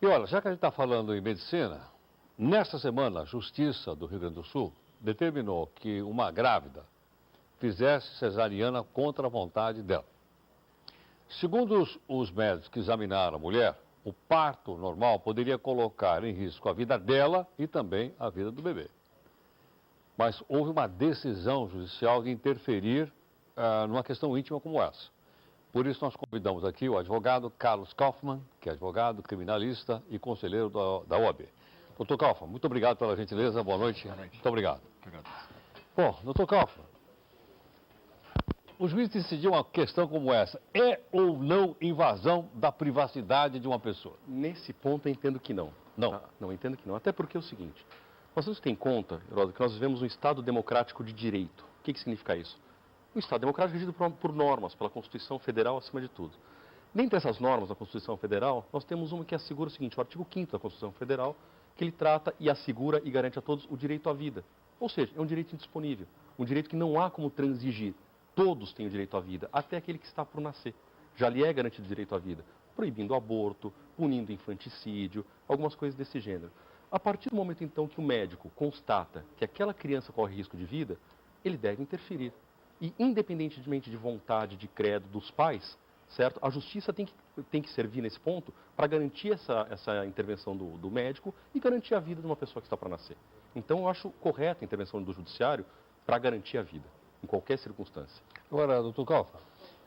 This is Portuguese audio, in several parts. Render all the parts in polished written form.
E olha, já que a gente está falando em medicina, nesta semana a Justiça do Rio Grande do Sul determinou que uma grávida fizesse cesariana contra a vontade dela. Segundo os médicos que examinaram a mulher, o parto normal poderia colocar em risco a vida dela e também a vida do bebê. Mas houve uma decisão judicial de interferir numa questão íntima como essa. Por isso nós convidamos aqui o advogado Carlos Kaufmann, que é advogado, criminalista e conselheiro da OAB. Doutor Kaufmann, muito obrigado pela gentileza, boa noite. Boa noite. Muito obrigado. Obrigado. Bom, doutor Kaufmann, o juiz decidiu uma questão como essa. É ou não invasão da privacidade de uma pessoa? Nesse ponto eu entendo que não. Não. Não, eu entendo que não. Até porque é o seguinte, nós temos que ter em conta, Heródoto, que nós vivemos um Estado democrático de direito. O que significa isso? Um Estado democrático regido por normas, pela Constituição Federal acima de tudo. Dentre essas normas da Constituição Federal, nós temos uma que assegura o seguinte, o artigo 5º da Constituição Federal, que ele trata e assegura e garante a todos o direito à vida. Ou seja, é um direito indisponível, um direito que não há como transigir. Todos têm o direito à vida, até aquele que está por nascer. Já lhe é garantido o direito à vida, proibindo o aborto, punindo o infanticídio, algumas coisas desse gênero. A partir do momento, então, que o médico constata que aquela criança corre risco de vida, ele deve interferir. E, independentemente de vontade, de credo dos pais, certo? A justiça tem que servir nesse ponto para garantir essa intervenção do médico e garantir a vida de uma pessoa que está para nascer. Então, eu acho correta a intervenção do judiciário para garantir a vida, em qualquer circunstância. Agora, doutor Kaufmann,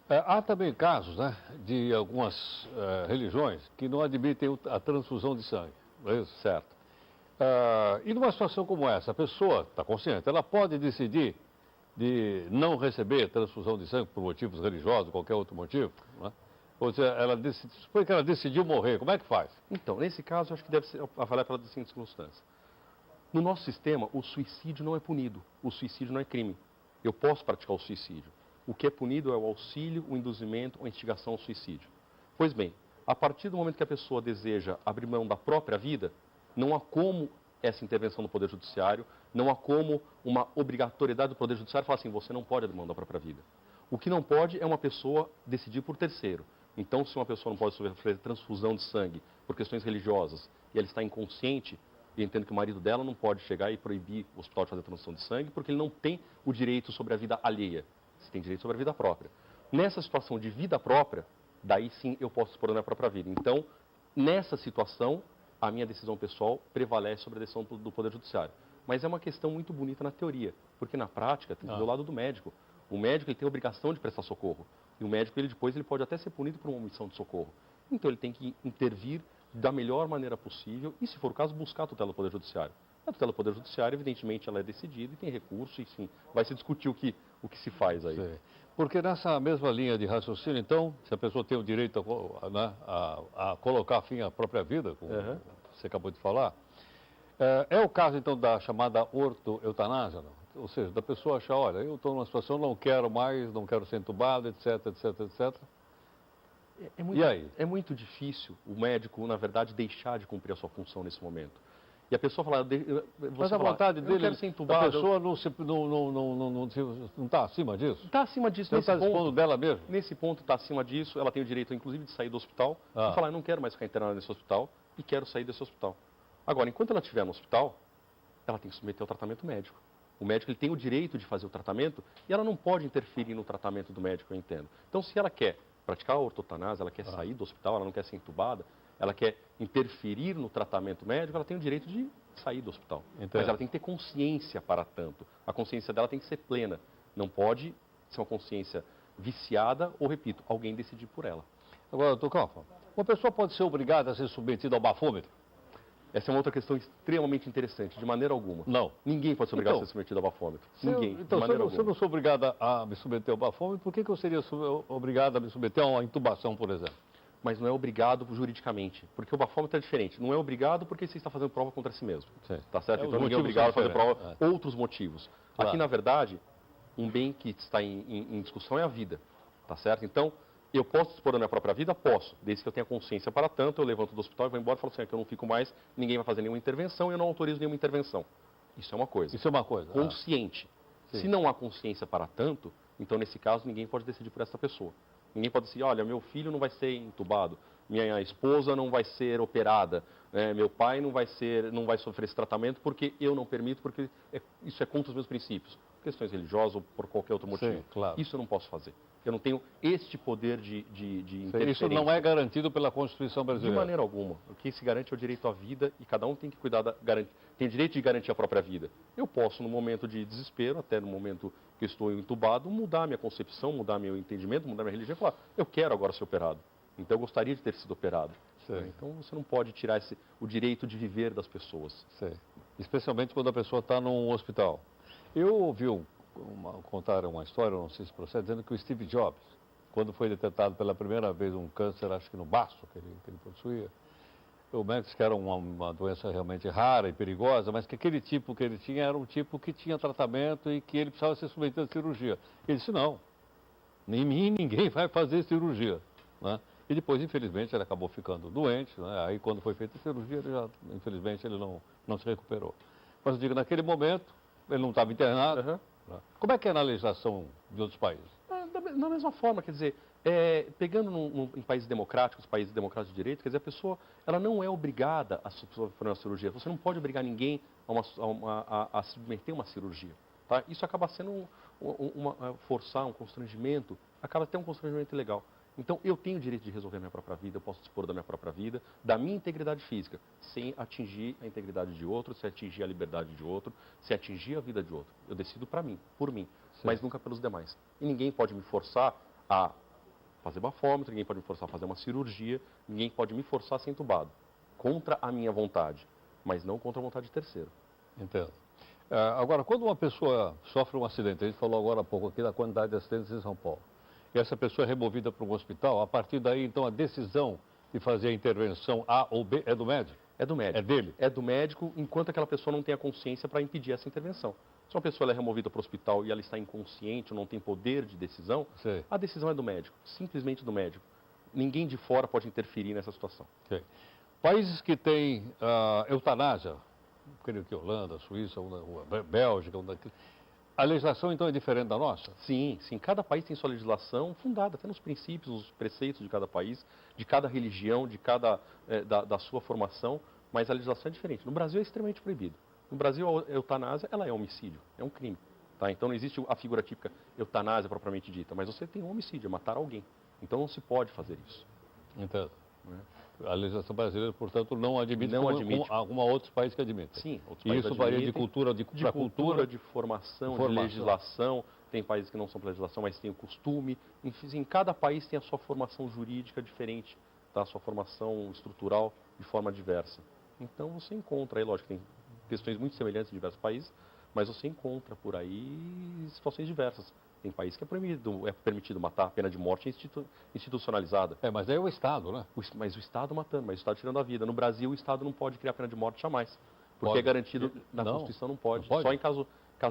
há também casos, né, de algumas religiões que não admitem a transfusão de sangue, não é isso? Certo. E numa situação como essa, a pessoa está consciente, ela pode decidir de não receber transfusão de sangue por motivos religiosos, qualquer outro motivo, né? Ou seja, supõe que ela decidiu morrer, como é que faz? Então, nesse caso, eu acho que deve ser avaliado pela seguinte circunstância. No nosso sistema, o suicídio não é punido, o suicídio não é crime. Eu posso praticar o suicídio. O que é punido é o auxílio, o induzimento ou a instigação ao suicídio. Pois bem, a partir do momento que a pessoa deseja abrir mão da própria vida, não há como essa intervenção do Poder Judiciário, não há como uma obrigatoriedade do Poder Judiciário falar assim, você não pode abrir mão da própria vida. O que não pode é uma pessoa decidir por terceiro. Então, se uma pessoa não pode sofrer transfusão de sangue por questões religiosas e ela está inconsciente, eu entendo que o marido dela não pode chegar e proibir o hospital de fazer transfusão de sangue porque ele não tem o direito sobre a vida alheia. Você tem direito sobre a vida própria. Nessa situação de vida própria, daí sim eu posso expor a minha própria vida. Então, nessa situação, a minha decisão pessoal prevalece sobre a decisão do Poder Judiciário. Mas é uma questão muito bonita na teoria, porque na prática tem do lado do médico. O médico ele tem a obrigação de prestar socorro. E o médico depois ele pode até ser punido por uma omissão de socorro. Então ele tem que intervir da melhor maneira possível e, se for o caso, buscar a tutela do Poder Judiciário. A tutela do Poder Judiciário, evidentemente, ela é decidida e tem recurso e sim, vai se discutir o que se faz aí. Sim. Porque nessa mesma linha de raciocínio, então, se a pessoa tem o direito a colocar fim à própria vida, como você acabou de falar, é o caso, então, da chamada ortoeutanásia, não? Ou seja, da pessoa achar, olha, eu estou numa situação, não quero mais, não quero ser entubado, etc, etc, etc. E aí? É muito difícil o médico, na verdade, deixar de cumprir a sua função nesse momento. E a pessoa fala... Mas a vontade dele, quero ser entubado, a pessoa não está acima disso? Está acima disso. Não está dispondo dela mesmo? Nesse ponto está acima disso, ela tem o direito, inclusive, de sair do hospital e falar, eu não quero mais ficar internada nesse hospital e quero sair desse hospital. Agora, enquanto ela estiver no hospital, ela tem que submeter ao tratamento médico. O médico ele tem o direito de fazer o tratamento e ela não pode interferir no tratamento do médico, eu entendo. Então, se ela quer praticar a ortotanase, ela quer sair do hospital, ela não quer ser entubada, ela quer interferir no tratamento médico, ela tem o direito de sair do hospital. Entendo. Mas ela tem que ter consciência para tanto. A consciência dela tem que ser plena. Não pode ser uma consciência viciada ou, repito, alguém decidir por ela. Agora, doutor Kaufmann, uma pessoa pode ser obrigada a ser submetida ao bafômetro? Essa é uma outra questão extremamente interessante, de maneira alguma. Não. Ninguém pode ser obrigado a ser submetido ao bafômetro. Ninguém, Então, de maneira se eu não sou obrigada a me submeter ao bafômetro, por que eu seria obrigado a me submeter a uma intubação, por exemplo? Mas não é obrigado juridicamente, porque o bafômetro é diferente. Não é obrigado porque você está fazendo prova contra si mesmo. Sim. Tá certo? Os Então ninguém é motivos obrigado a são fazer prova. diferentes. Outros motivos. Claro. Aqui, na verdade, um bem que está em discussão é a vida. Tá certo? Então, eu posso dispor da minha própria vida? Posso. Desde que eu tenha consciência para tanto, eu levanto do hospital e vou embora e falo assim, que eu não fico mais, ninguém vai fazer nenhuma intervenção e eu não autorizo nenhuma intervenção. Isso é uma coisa. Isso é uma coisa. Consciente. Sim. Se não há consciência para tanto, então nesse caso ninguém pode decidir por essa pessoa. Ninguém pode dizer, olha, meu filho não vai ser entubado, minha esposa não vai ser operada, meu pai não vai sofrer esse tratamento porque eu não permito, porque isso é contra os meus princípios. Questões religiosas ou por qualquer outro motivo. Sim, claro. Isso eu não posso fazer. Eu não tenho este poder de interferência. Isso não é garantido pela Constituição brasileira? De maneira alguma. O que se garante é o direito à vida e cada um tem que cuidar tem direito de garantir a própria vida. Eu posso, no momento de desespero, até no momento que eu estou entubado, mudar minha concepção, mudar meu entendimento, mudar minha religião e falar, eu quero agora ser operado. Então eu gostaria de ter sido operado. Então você não pode tirar o direito de viver das pessoas. Especialmente quando a pessoa está num hospital. Eu ouvi contar uma história, não sei se procede, dizendo que o Steve Jobs, quando foi detectado pela primeira vez um câncer, acho que no baço que ele possuía, o médico disse que era uma doença realmente rara e perigosa, mas que aquele tipo que ele tinha era um tipo que tinha tratamento e que ele precisava ser submetido à cirurgia. Ele disse, não, em mim ninguém vai fazer cirurgia, né? E depois, infelizmente, ele acabou ficando doente, né? Aí quando foi feita a cirurgia, infelizmente, ele não se recuperou. Mas eu digo, naquele momento, ele não estava internado. Uhum. Né? Como é que é na legislação de outros países? Da mesma forma, quer dizer, pegando em países democráticos de direito, quer dizer, a pessoa ela não é obrigada a sofrer uma cirurgia. Você não pode obrigar ninguém a submeter uma cirurgia. Tá? Isso acaba sendo forçar um constrangimento, acaba até um constrangimento ilegal. Então, eu tenho o direito de resolver a minha própria vida, eu posso dispor da minha própria vida, da minha integridade física, sem atingir a integridade de outro, sem atingir a liberdade de outro, sem atingir a vida de outro. Eu decido por mim, mas nunca pelos demais. E ninguém pode me forçar a fazer bafômetro, ninguém pode me forçar a fazer uma cirurgia, ninguém pode me forçar a ser entubado, contra a minha vontade, mas não contra a vontade de terceiro. Entendo. Agora, quando uma pessoa sofre um acidente, a gente falou agora há pouco aqui da quantidade de acidentes em São Paulo, e essa pessoa é removida para um hospital, a partir daí, então, a decisão de fazer a intervenção A ou B é do médico? É do médico. É dele? É do médico, enquanto aquela pessoa não tem a consciência para impedir essa intervenção. Se uma pessoa é removida para o hospital e ela está inconsciente ou não tem poder de decisão, a decisão é do médico, simplesmente do médico. Ninguém de fora pode interferir nessa situação. Países que têm eutanásia, creio que Holanda, Suíça, Bélgica, a legislação, então, é diferente da nossa? Sim. Cada país tem sua legislação fundada até nos princípios, nos preceitos de cada país, de cada religião, da sua formação, mas a legislação é diferente. No Brasil é extremamente proibido. No Brasil, a eutanásia ela é homicídio, é um crime. Tá? Então, não existe a figura típica eutanásia propriamente dita, mas você tem um homicídio, é matar alguém. Então, não se pode fazer isso. Entendo. A legislação brasileira, portanto, não admite alguma outros países que admitem. Sim, outros países admitem. Isso varia de cultura para cultura, de formação, de legislação. Tem países que não são para legislação, mas tem o costume. Enfim, cada país tem a sua formação jurídica diferente, tá? A sua formação estrutural de forma diversa. Então, você encontra aí, lógico, tem questões muito semelhantes em diversos países, mas você encontra por aí situações diversas. Tem país que é permitido matar, a pena de morte institucionalizada. Mas aí é o Estado, né? Mas o Estado matando, mas o Estado tirando a vida. No Brasil, o Estado não pode criar pena de morte jamais. Porque é garantido na Constituição, não pode. Só em caso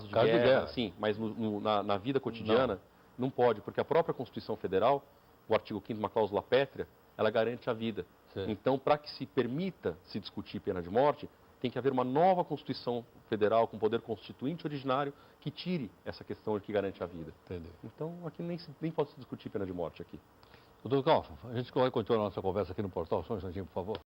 de guerra, sim, mas na vida cotidiana, não pode, porque a própria Constituição Federal, o artigo 5º, uma cláusula pétrea, ela garante a vida. Então, para que se permita se discutir pena de morte, tem que haver uma nova Constituição Federal com poder constituinte originário que tire essa questão de que garante a vida. Entendi. Então, aqui nem pode se discutir pena de morte aqui. Doutor Kaufmann, a gente vai continuar a nossa conversa aqui no portal, só um instantinho, por favor.